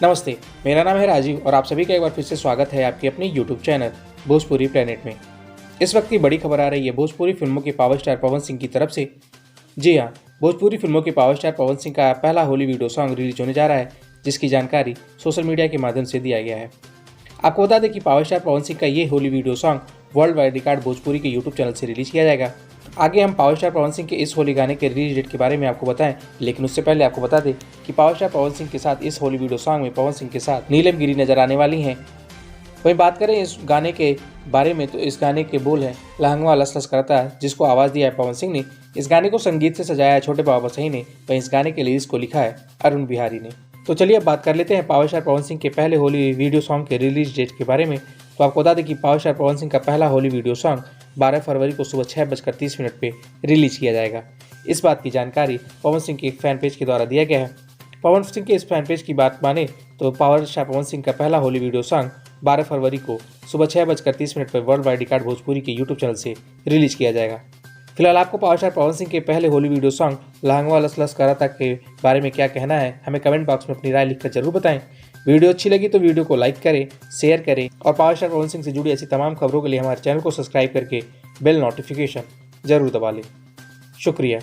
नमस्ते, मेरा नाम है राजीव और आप सभी का एक बार फिर से स्वागत है आपके अपने यूट्यूब चैनल भोजपुरी प्लेनेट में। इस वक्त की बड़ी खबर आ रही है भोजपुरी फिल्मों के पावर स्टार पवन सिंह की तरफ से। जी हाँ, भोजपुरी फिल्मों के पावर स्टार पवन सिंह का पहला होली वीडियो सॉन्ग रिलीज होने जा रहा है, जिसकी जानकारी सोशल मीडिया के माध्यम से दिया गया है। आपको बता दें कि पावर स्टार पवन सिंह का ये Holi video song world wide record Bhojpuri के यूट्यूब चैनल से रिलीज किया जाएगा। आगे हम पावर स्टार पवन सिंह के इस होली गाने के रिलीज डेट के बारे में आपको बताएं, लेकिन उससे पहले आपको बता दें कि पावर स्टार पवन सिंह के साथ इस होली वीडियो सॉन्ग में पवन सिंह के साथ नीलम गिरी नजर आने वाली हैं। वहीं बात करें इस गाने के बारे में तो इस गाने के बोल हैं लहंगवा लस लस करता है, जिसको आवाज़ दिया है पवन सिंह ने। इस गाने को संगीत से सजाया है छोटे बाबा सही ने। वहीं इस गाने के लिरिक्स को लिखा है अरुण बिहारी ने। तो चलिए अब बात कर लेते हैं पावर स्टार पवन सिंह के पहले होली वीडियो सॉन्ग के रिलीज डेट के बारे में। तो आपको बता दें कि पावर स्टार पवन सिंह का पहला होली वीडियो सॉन्ग 12 फरवरी को सुबह 6:30 पे रिलीज किया जाएगा। इस बात की जानकारी पवन सिंह के एक फैन पेज के द्वारा दिया गया है। पवन सिंह के इस फैन पेज की बात माने तो पावर स्टार पवन सिंह का पहला होली वीडियो सॉन्ग 12 फरवरी को सुबह 6:30 पर वर्ल्ड वाइड रिकॉर्ड भोजपुरी के यूट्यूब चैनल से रिलीज किया जाएगा। फिलहाल आपको पावर स्टार पवन सिंह के पहले होली वीडियो सॉन्ग लहंगवा लस लस कराता के बारे में क्या कहना है, हमें कमेंट बॉक्स में अपनी राय लिखकर जरूर बताएं। वीडियो अच्छी लगी तो वीडियो को लाइक करें, शेयर करें और पावर स्टार पवन सिंह से जुड़ी ऐसी तमाम खबरों के लिए हमारे चैनल को सब्सक्राइब करके बेल नोटिफिकेशन जरूर दबा लें। शुक्रिया।